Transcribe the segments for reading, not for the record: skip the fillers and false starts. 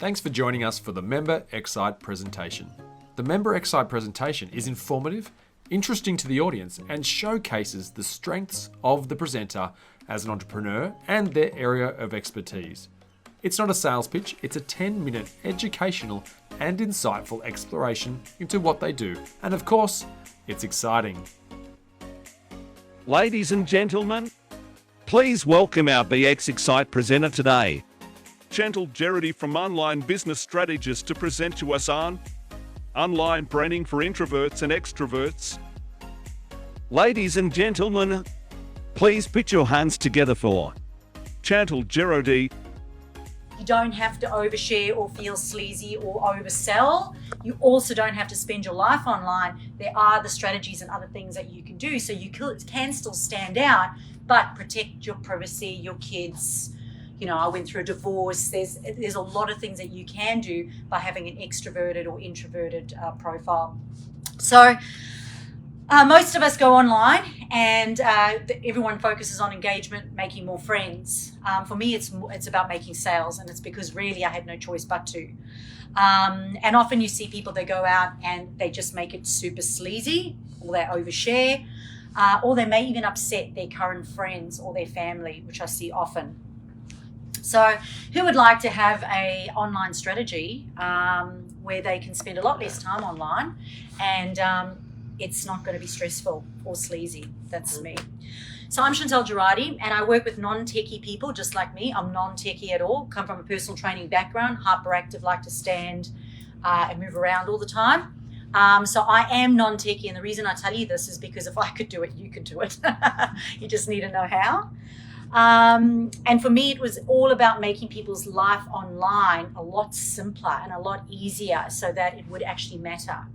Thanks for joining us for the Member Excite presentation. The Member Excite presentation is informative, interesting to the audience, and showcases the strengths of the presenter as an entrepreneur and their area of expertise. It's not a sales pitch, it's a 10-minute educational and insightful exploration into what they do. And of course, it's exciting. Ladies and gentlemen, please welcome our BX Excite presenter today, Gentle Gerardy from Online Business Strategist, to present to us on online branding for introverts and extroverts. Ladies and gentlemen, please put your hands together for Gentle Gerardy. You don't have to overshare or feel sleazy or oversell. You also don't have to spend your life online. There are the strategies and other things that you can do so you can still stand out, but protect your privacy, your kids. You know, I went through a divorce. There's a lot of things that you can do by having an extroverted or introverted profile. So most of us go online and everyone focuses on engagement, making more friends. For me, it's about making sales, and it's because really I had no choice but to. And often you see people, they go out and they just make it super sleazy, or they overshare, or they may even upset their current friends or their family, which I see often. So who would like to have a online strategy where they can spend a lot less time online and it's not going to be stressful or sleazy? That's me. So I'm Chantel Gerardy, and I work with non-techie people just like me. I'm non-techie at all, come from a personal training background, hyperactive, like to stand and move around all the time. So I am non-techie, and the reason I tell you this is because if I could do it, you could do it. You just need to know how. And for me, it was all about making people's life online a lot simpler and a lot easier so that it would actually matter.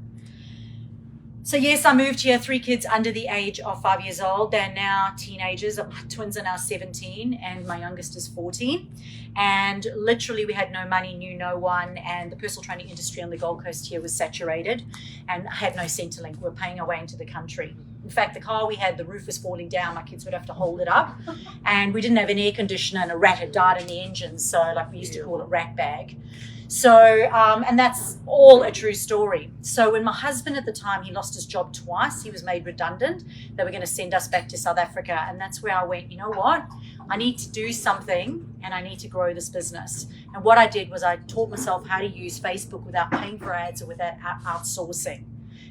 So yes, I moved here, 3 kids under the age of 5 years old. They're now teenagers. My twins are now 17 and my youngest is 14. And literally we had no money, knew no one, and the personal training industry on the Gold Coast here was saturated and had no Centrelink. We were paying our way into the country. In fact, the car we had, the roof was falling down. My kids would have to hold it up. And we didn't have an air conditioner, and a rat had died in the engine. So like we used to call it rat bag. So, and that's all a true story. So when my husband at the time, he lost his job twice, he was made redundant. They were going to send us back to South Africa. And that's where I went, you know what? I need to do something and I need to grow this business. And what I did was I taught myself how to use Facebook without paying for ads or without outsourcing.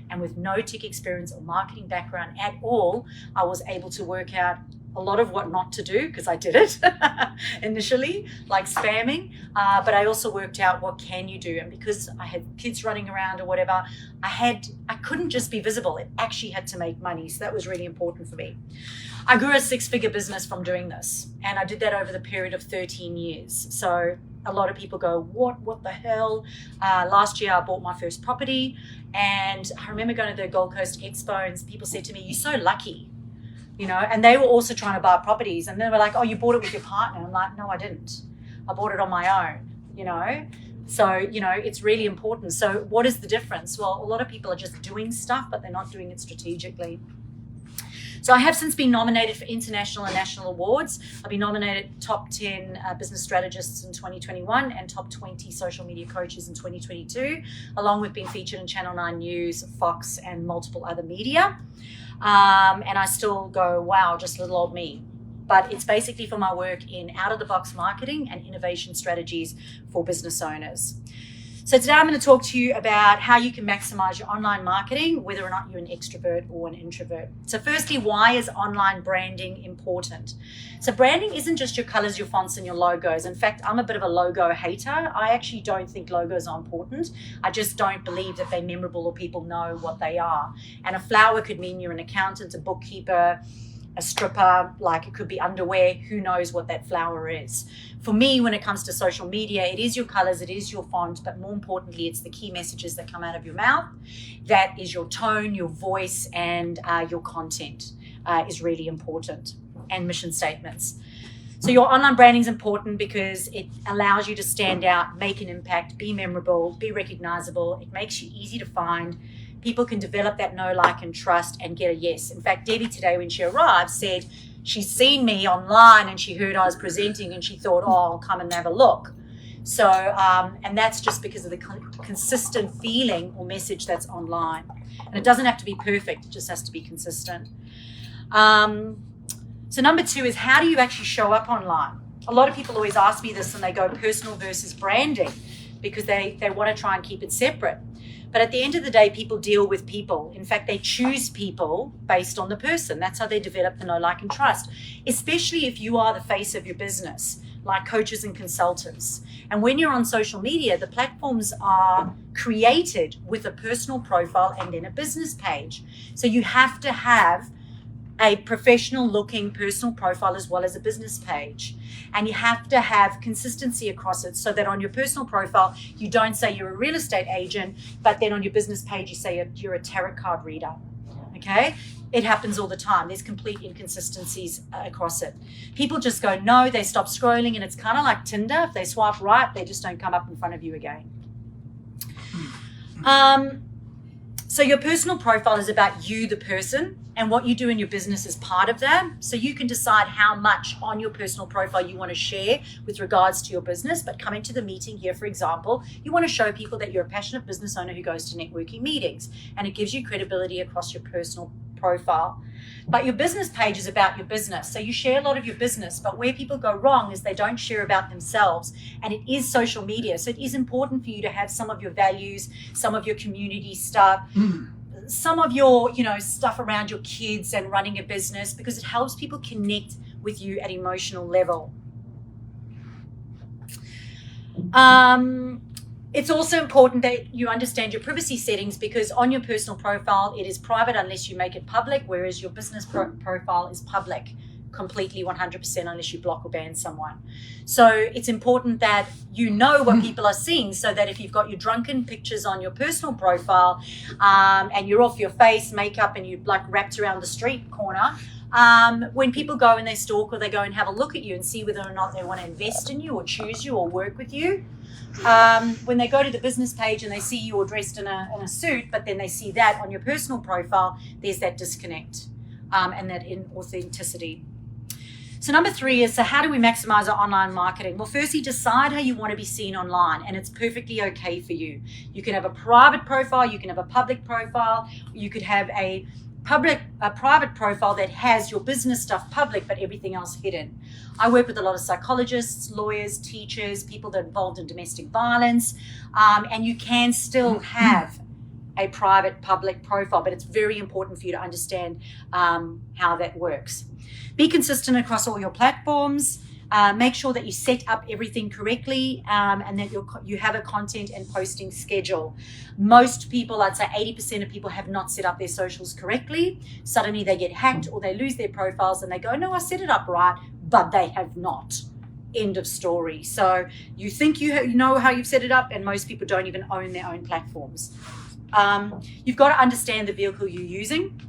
And with no tech experience or marketing background at all, I was able to work out a lot of what not to do, because I did it initially, like spamming. But I also worked out what can you do. And because I had kids running around or whatever, I couldn't just be visible. It actually had to make money. So that was really important for me. I grew a 6-figure business from doing this. And I did that over the period of 13 years. So a lot of people go, what the hell? Last year I bought my first property. And I remember going to the Gold Coast Expo and people said to me, you're so lucky. You know, and they were also trying to buy properties, and they were like, oh, you bought it with your partner. I'm like, no, I didn't. I bought it on my own, you know. So, you know, it's really important. So what is the difference? Well, a lot of people are just doing stuff, but they're not doing it strategically. So I have since been nominated for international and national awards. I've been nominated top 10 business strategists in 2021 and top 20 social media coaches in 2022, along with being featured in Channel 9 News, Fox, and multiple other media. And I still go, wow, just little old me. But it's basically for my work in out-of-the-box marketing and innovation strategies for business owners. So today I'm going to talk to you about how you can maximize your online marketing, whether or not you're an extrovert or an introvert. So firstly, why is online branding important? So branding isn't just your colors, your fonts, and your logos. In fact, I'm a bit of a logo hater. I actually don't think logos are important. I just don't believe that they're memorable or people know what they are. And a flower could mean you're an accountant, a bookkeeper, a stripper, like it could be underwear. Who knows what that flower is? For me, when it comes to social media, it is your colors, it is your font, but more importantly, it's the key messages that come out of your mouth. That is your tone, your voice, and your content is really important, and mission statements. So your online branding is important because it allows you to stand out, make an impact, be memorable, be recognizable. It makes you easy to find. People can develop that know, like, and trust and get a yes. In fact, Debbie today, when she arrived, said she's seen me online and she heard I was presenting and she thought, oh, I'll come and have a look. So, and that's just because of the consistent feeling or message that's online. And it doesn't have to be perfect, it just has to be consistent. So number 2 is, how do you actually show up online? A lot of people always ask me this, and they go personal versus branding, because they want to try and keep it separate. But at the end of the day, people deal with people. In fact, they choose people based on the person. That's how they develop the know, like, and trust, especially if you are the face of your business, like coaches and consultants. And when you're on social media, the platforms are created with a personal profile and then a business page. So you have to have a professional looking personal profile as well as a business page. And you have to have consistency across it, so that on your personal profile, you don't say you're a real estate agent, but then on your business page, you say you're a tarot card reader. Okay? It happens all the time. There's complete inconsistencies across it. People just go no, they stop scrolling, and it's kind of like Tinder. If they swipe right, they just don't come up in front of you again. So your personal profile is about you, the person, and what you do in your business is part of that. So you can decide how much on your personal profile you want to share with regards to your business. But coming to the meeting here, for example, you want to show people that you're a passionate business owner who goes to networking meetings, and it gives you credibility across your personal profile. But your business page is about your business. So you share a lot of your business, but where people go wrong is they don't share about themselves, and it is social media. So it is important for you to have some of your values, some of your community stuff, some of your, stuff around your kids and running a business, because it helps people connect with you at emotional level. It's also important that you understand your privacy settings, because on your personal profile, it is private unless you make it public, whereas your business profile is public completely 100% unless you block or ban someone. So it's important that you know what people are seeing, so that if you've got your drunken pictures on your personal profile and you're off your face, makeup, and you're like wrapped around the street corner, when people go and they stalk or they go and have a look at you and see whether or not they want to invest in you or choose you or work with you, when they go to the business page and they see you all dressed in a suit, but then they see that on your personal profile, there's that disconnect and that inauthenticity. So number 3 is, so how do we maximize our online marketing? Well, firstly, decide how you want to be seen online, and it's perfectly okay for you. You can have a private profile, you can have a public profile, you could have a private profile that has your business stuff public but everything else hidden. I work with a lot of psychologists, lawyers, teachers, people that are involved in domestic violence, and you can still have a private public profile, but it's very important for you to understand how that works. Be consistent across all your platforms. Make sure that you set up everything correctly and that you have a content and posting schedule. Most people, I'd say 80% of people, have not set up their socials correctly. Suddenly they get hacked or they lose their profiles and they go, no, I set it up right, but they have not. End of story. So you think you know how you've set it up, and most people don't even own their own platforms. You've got to understand the vehicle you're using.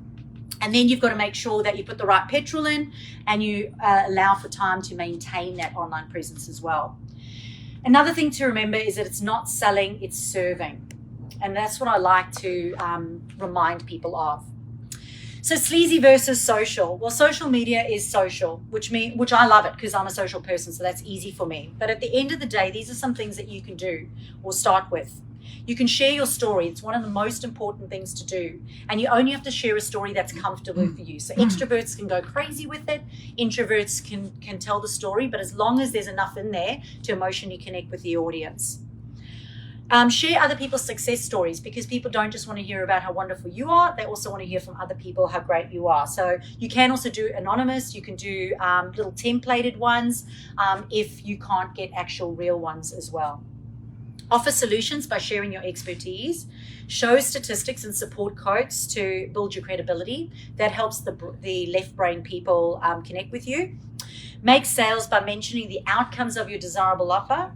And then you've got to make sure that you put the right petrol in and you allow for time to maintain that online presence as well. Another thing to remember is that it's not selling, it's serving. And that's what I like to remind people of. So sleazy versus social. Well, social media is social, which I love it because I'm a social person, so that's easy for me. But at the end of the day, these are some things that you can do or start with. You can share your story. It's one of the most important things to do. And you only have to share a story that's comfortable for you. So extroverts can go crazy with it. Introverts can tell the story, but as long as there's enough in there to emotionally connect with the audience. Share other people's success stories, because people don't just want to hear about how wonderful you are. They also want to hear from other people how great you are. So you can also do anonymous. You can do little templated ones if you can't get actual real ones as well. Offer solutions by sharing your expertise. Show statistics and support quotes to build your credibility. That helps the left brain people connect with you. Make sales by mentioning the outcomes of your desirable offer.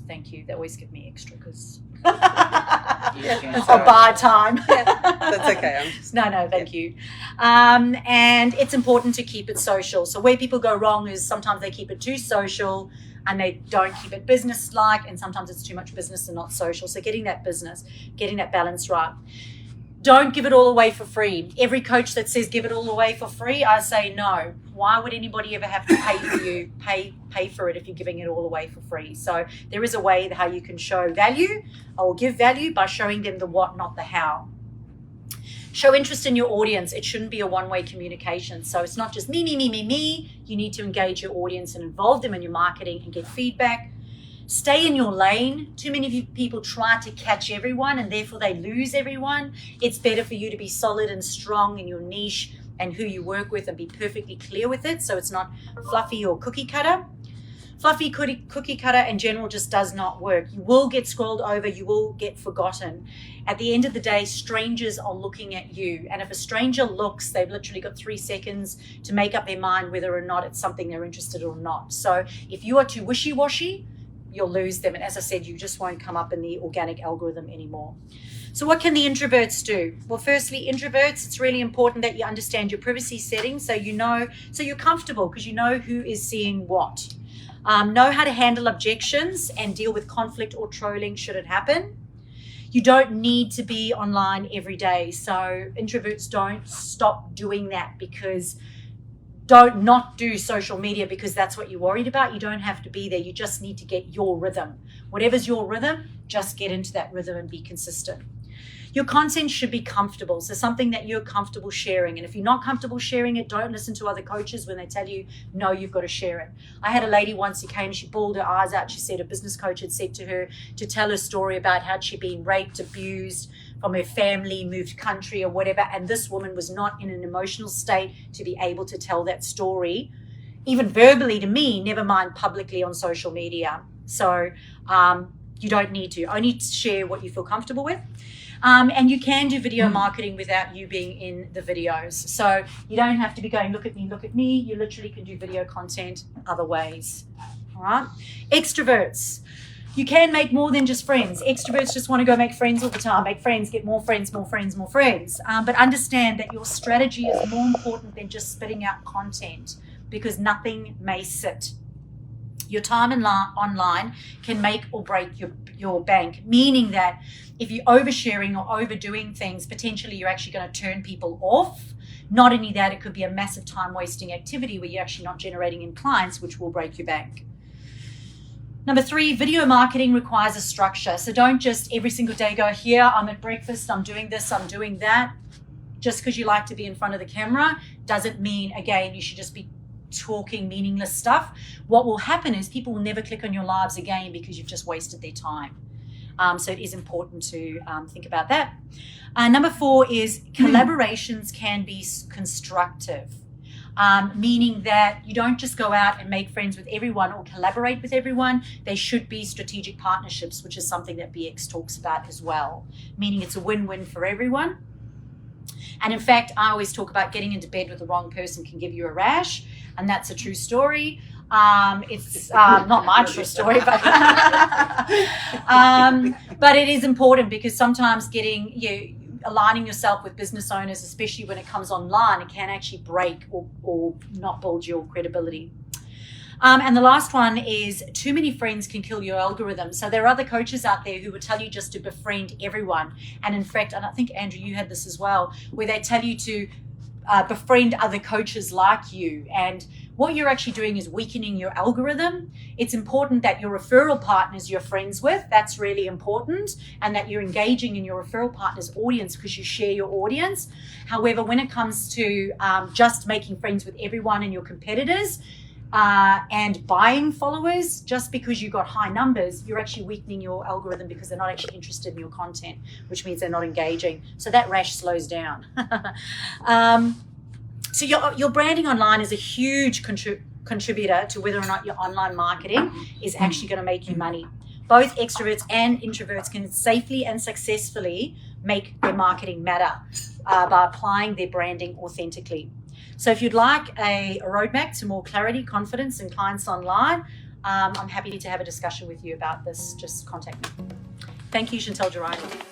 Thank you. That always give me extra because I'll buy time. That's okay. No, thank you. And it's important to keep it social. So where people go wrong is sometimes they keep it too social and they don't keep it business-like, and sometimes it's too much business and not social. So getting that balance right. Don't give it all away for free. Every coach that says give it all away for free, I say no. Why would anybody ever have to pay for you, pay for it if you're giving it all away for free? So there is a way how you can show value or give value by showing them the what, not the how. Show interest in your audience. It shouldn't be a one-way communication. So it's not just me, me, me, me, me. You need to engage your audience and involve them in your marketing and get feedback. Stay in your lane. Too many people try to catch everyone and therefore they lose everyone. It's better for you to be solid and strong in your niche and who you work with and be perfectly clear with it, so it's not fluffy or cookie cutter. Fluffy cookie cutter in general just does not work. You will get scrolled over. You will get forgotten. At the end of the day, strangers are looking at you. And if a stranger looks, they've literally got 3 seconds to make up their mind whether or not it's something they're interested in or not. So if you are too wishy-washy, you'll lose them. And as I said, you just won't come up in the organic algorithm anymore. So what can the introverts do? Well, firstly, introverts, it's really important that you understand your privacy settings so you're comfortable because you know who is seeing what. Know how to handle objections and deal with conflict or trolling should it happen. You don't need to be online every day. So introverts don't stop doing that because don't not do social media because that's what you're worried about. You don't have to be there. You just need to get your rhythm. Whatever's your rhythm, just get into that rhythm and be consistent. Your content should be comfortable. So something that you're comfortable sharing. And if you're not comfortable sharing it, don't listen to other coaches when they tell you, no, you've got to share it. I had a lady once who came, she bawled her eyes out. She said a business coach had said to her to tell her story about how she'd been raped, abused from her family, moved country or whatever. And this woman was not in an emotional state to be able to tell that story, even verbally to me, never mind publicly on social media. So you don't need to. Only share what you feel comfortable with. And you can do video marketing without you being in the videos. So you don't have to be going, look at me, look at me. You literally can do video content other ways. All right. Extroverts. You can make more than just friends. Extroverts just want to go make friends all the time. Make friends, get more friends, more friends, more friends. But understand that your strategy is more important than just spitting out content because nothing may sit. Your time online can make or break your bank, meaning that if you're oversharing or overdoing things, potentially you're actually going to turn people off. Not only that, it could be a massive time-wasting activity where you're actually not generating in clients, which will break your bank. Number 3, video marketing requires a structure. So don't just every single day go, here, I'm at breakfast, I'm doing this, I'm doing that. Just because you like to be in front of the camera doesn't mean, again, you should just be talking meaningless stuff. What will happen is people will never click on your lives again because you've just wasted their time. So it is important to think about that. Number 4 is collaborations can be constructive, meaning that you don't just go out and make friends with everyone or collaborate with everyone. They should be strategic partnerships, which is something that BX talks about as well, meaning it's a win-win for everyone. And in fact, I always talk about getting into bed with the wrong person can give you a rash, and that's a true story. It's not my true story, but it is important because sometimes aligning yourself with business owners, especially when it comes online, it can actually break or not build your credibility. And the last one is too many friends can kill your algorithm. So there are other coaches out there who will tell you just to befriend everyone. And in fact, and I think, Andrew, you had this as well, where they tell you to befriend other coaches like you. And what you're actually doing is weakening your algorithm. It's important that your referral partners you're friends with, that's really important, and that you're engaging in your referral partner's audience because you share your audience. However, when it comes to just making friends with everyone and your competitors, and buying followers, just because you've got high numbers, you're actually weakening your algorithm because they're not actually interested in your content, which means they're not engaging. So that rash slows down. So your branding online is a huge contributor to whether or not your online marketing is actually going to make you money. Both extroverts and introverts can safely and successfully make their marketing matter by applying their branding authentically. So if you'd like a roadmap to more clarity, confidence, and clients online, I'm happy to have a discussion with you about this. Just contact me. Thank you, Gerardy.